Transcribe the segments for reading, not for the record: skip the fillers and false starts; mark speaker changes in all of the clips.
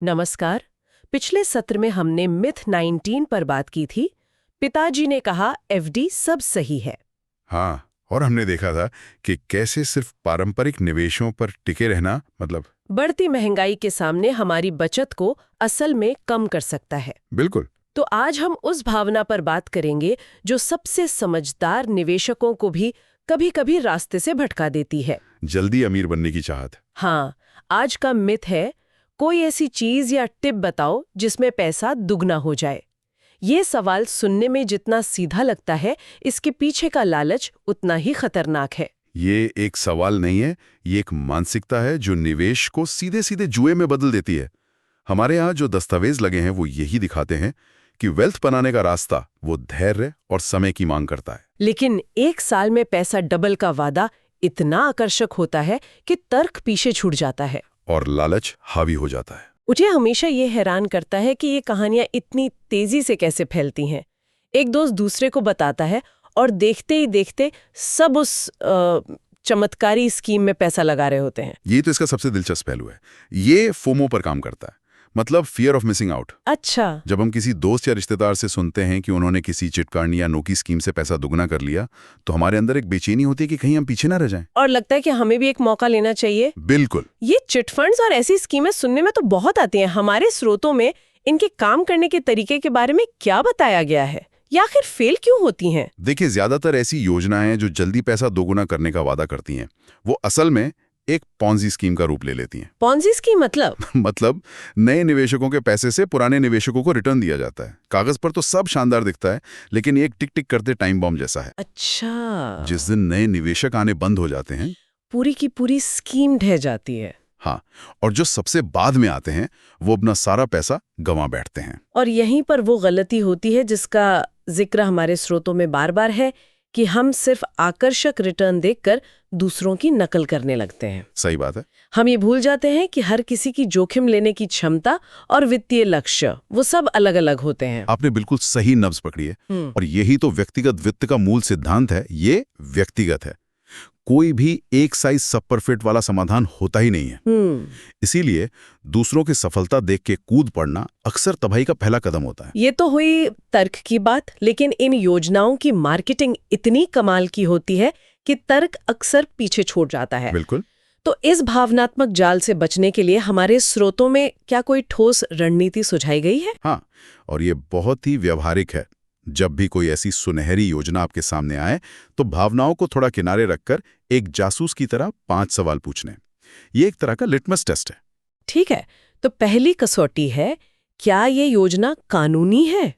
Speaker 1: नमस्कार। पिछले सत्र में हमने मिथ 19 पर बात की थी। पिताजी ने कहा एफडी सब सही है।
Speaker 2: हाँ, और हमने देखा था कि कैसे सिर्फ पारंपरिक निवेशों पर टिके रहना
Speaker 1: बढ़ती महंगाई के सामने हमारी बचत को असल में कम कर सकता है।
Speaker 2: बिल्कुल।
Speaker 1: तो आज हम उस भावना पर बात करेंगे जो सबसे समझदार निवेशकों को भी कभी-कभी रास्ते से भटका देती है।
Speaker 2: जल्दी अमीर बनने की चाहत।
Speaker 1: हाँ, आज का मिथ है कोई ऐसी चीज या टिप बताओ जिसमें पैसा दुगना हो जाए। ये सवाल सुनने में जितना सीधा लगता है, इसके पीछे का लालच उतना ही खतरनाक है।
Speaker 2: ये एक सवाल नहीं है, ये एक मानसिकता है जो निवेश को सीधे सीधे जुए में बदल देती है। हमारे यहाँ जो दस्तावेज लगे हैं वो यही दिखाते हैं कि वेल्थ बनाने का रास्ता वो धैर्य और समय की मांग करता है।
Speaker 1: लेकिन एक साल में पैसा डबल का वादा इतना आकर्षक होता है कि तर्क पीछे छूट जाता है
Speaker 2: और लालच हावी हो जाता है।
Speaker 1: मुझे हमेशा ये हैरान करता है कि ये कहानियां इतनी तेजी से कैसे फैलती हैं। एक दोस्त दूसरे को बताता है और देखते ही देखते सब उस चमत्कारी स्कीम में पैसा लगा रहे होते हैं।
Speaker 2: ये तो इसका सबसे दिलचस्प पहलू है। ये फोमो पर काम करता है, मतलब फियर ऑफ मिसिंग आउट।
Speaker 1: अच्छा।
Speaker 2: जब हम किसी दोस्त या रिश्तेदार से सुनते हैं कि उन्होंने किसी चिटकांड या अनोखी स्कीम से पैसा दुगना कर लिया, तो हमारे अंदर एक बेचैनी होती है कि कहीं हम पीछे ना रह जाएं।
Speaker 1: और लगता है कि हमें भी एक मौका लेना चाहिए।
Speaker 2: बिल्कुल।
Speaker 1: ये चिट फंड्स और ऐसी स्कीमें सुनने में तो बहुत आती हैं। हमारे स्रोतों में इनके काम करने के तरीके के बारे में क्या बताया गया है, या आखिर फेल क्यों होती हैं?
Speaker 2: देखिए, ज्यादातर ऐसी योजनाएं जो जल्दी पैसा दोगुना करने का वादा करती हैं, वो असल में एक पॉन्जी स्कीम का रूप ले लेती हैं।
Speaker 1: पॉन्जी स्कीम मतलब?
Speaker 2: मतलब नए निवेशकों के पैसे से पुराने निवेशकों को रिटर्न दिया जाता है। कागज पर तो सब शानदार दिखता है, लेकिन ये एक टिक टिक करते टाइम बॉम्ब जैसा है।
Speaker 1: अच्छा।
Speaker 2: जिस दिन नए निवेशक आने बंद हो जाते हैं,
Speaker 1: पूरी की पूरी स्कीम ढह जाती है।
Speaker 2: हाँ, और जो सबसे बाद में आते हैं वो अपना सारा पैसा गंवा बैठते हैं।
Speaker 1: और यहीं पर वो गलती होती है जिसका जिक्र हमारे स्रोतों में बार बार है कि हम सिर्फ आकर्षक रिटर्न देखकर दूसरों की नकल करने लगते हैं।
Speaker 2: सही बात है।
Speaker 1: हम ये भूल जाते हैं कि हर किसी की जोखिम लेने की क्षमता और वित्तीय लक्ष्य वो सब अलग अलग होते हैं।
Speaker 2: आपने बिल्कुल सही नब्ज पकड़ी है। और यही तो व्यक्तिगत वित्त का मूल सिद्धांत है। ये व्यक्तिगत है। कोई भी एक साइज सब पर फिट वाला समाधान होता ही नहीं है। इसीलिए दूसरों की सफलता देख के कूद पड़ना अक्सर तबाही का पहला कदम होता है।
Speaker 1: ये तो हुई तर्क की बात, लेकिन इन योजनाओं की मार्केटिंग इतनी कमाल की होती है कि तर्क अक्सर पीछे छोड़ जाता है।
Speaker 2: बिल्कुल।
Speaker 1: तो इस भावनात्मक जाल से बचने के लिए हमारे स्रोतों में क्या कोई ठोस रणनीति सुझाई गई है?
Speaker 2: हाँ, और ये बहुत ही व्यवहारिक है। जब भी कोई ऐसी सुनहरी योजना आपके सामने आए, तो भावनाओं को थोड़ा किनारे रखकर एक जासूस की तरह 5 सवाल पूछने। ये एक तरह का लिटमस टेस्ट है।
Speaker 1: ठीक है, तो पहली कसौटी है, क्या ये योजना कानूनी है?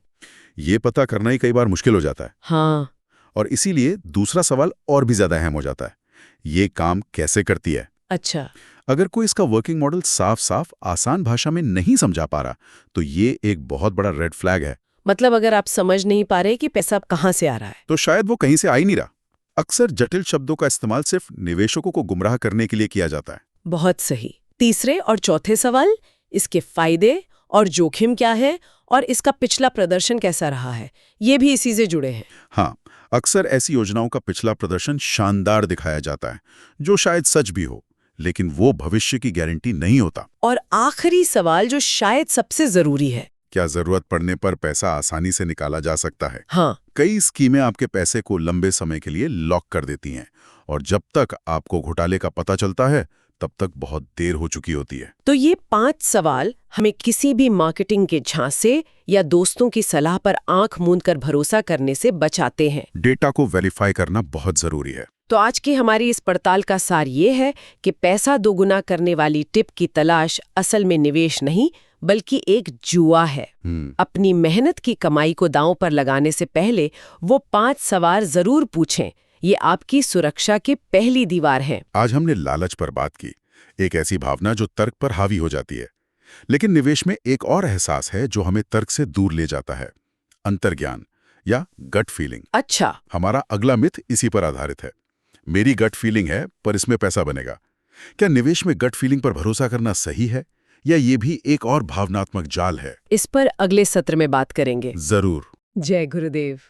Speaker 2: ये पता करना ही कई बार मुश्किल हो जाता है।
Speaker 1: हाँ।
Speaker 2: और इसीलिए दूसरा सवाल और भी ज्यादा अहम हो जाता है। ये काम कैसे करती है?
Speaker 1: अच्छा।
Speaker 2: अगर कोई इसका वर्किंग मॉडल साफ साफ आसान भाषा में नहीं समझा पा रहा, तो ये एक बहुत बड़ा रेड फ्लैग है।
Speaker 1: मतलब अगर आप समझ नहीं पा रहे कि पैसा कहाँ से आ रहा है,
Speaker 2: तो शायद वो कहीं से आ ही नहीं रहा। अक्सर जटिल शब्दों का इस्तेमाल सिर्फ निवेशकों को गुमराह करने के लिए किया जाता है।
Speaker 1: बहुत सही। तीसरे और चौथे सवाल, इसके फायदे और जोखिम क्या है और इसका पिछला प्रदर्शन कैसा रहा है, ये भी इसी से जुड़े हैं।
Speaker 2: हाँ, अक्सर ऐसी योजनाओं का पिछला प्रदर्शन शानदार दिखाया जाता है, जो शायद सच भी हो, लेकिन वो भविष्य की गारंटी नहीं होता।
Speaker 1: और आखिरी सवाल जो शायद सबसे जरूरी है,
Speaker 2: क्या जरूरत पड़ने पर पैसा आसानी से निकाला जा सकता है?
Speaker 1: हाँ।
Speaker 2: कई स्कीमें आपके पैसे को लंबे समय के लिए लॉक कर देती हैं, और जब तक आपको घोटाले का पता चलता है, तब तक बहुत देर हो चुकी होती है।
Speaker 1: तो ये 5 सवाल हमें किसी भी मार्केटिंग के झांसे या दोस्तों की सलाह पर आंख मूंद कर भरोसा करने से बचाते हैं।
Speaker 2: डेटा को वेरीफाई करना बहुत जरूरी है।
Speaker 1: तो आज की हमारी इस पड़ताल का सार ये है कि पैसा दोगुना करने वाली टिप की तलाश असल में निवेश नहीं, बल्कि एक जुआ है। अपनी मेहनत की कमाई को दांव पर लगाने से पहले वो 5 सवाल जरूर पूछें। ये आपकी सुरक्षा की पहली दीवार है।
Speaker 2: आज हमने लालच पर बात की, एक ऐसी भावना जो तर्क पर हावी हो जाती है। लेकिन निवेश में एक और एहसास है जो हमें तर्क से दूर ले जाता है, अंतर्ज्ञान या गट फीलिंग।
Speaker 1: अच्छा।
Speaker 2: हमारा अगला मिथ इसी पर आधारित है। मेरी गट फीलिंग है पर इसमें पैसा बनेगा। क्या निवेश में गट फीलिंग पर भरोसा करना सही है, या ये भी एक और भावनात्मक जाल है?
Speaker 1: इस पर अगले सत्र में बात करेंगे।
Speaker 2: जरूर।
Speaker 1: जय गुरुदेव।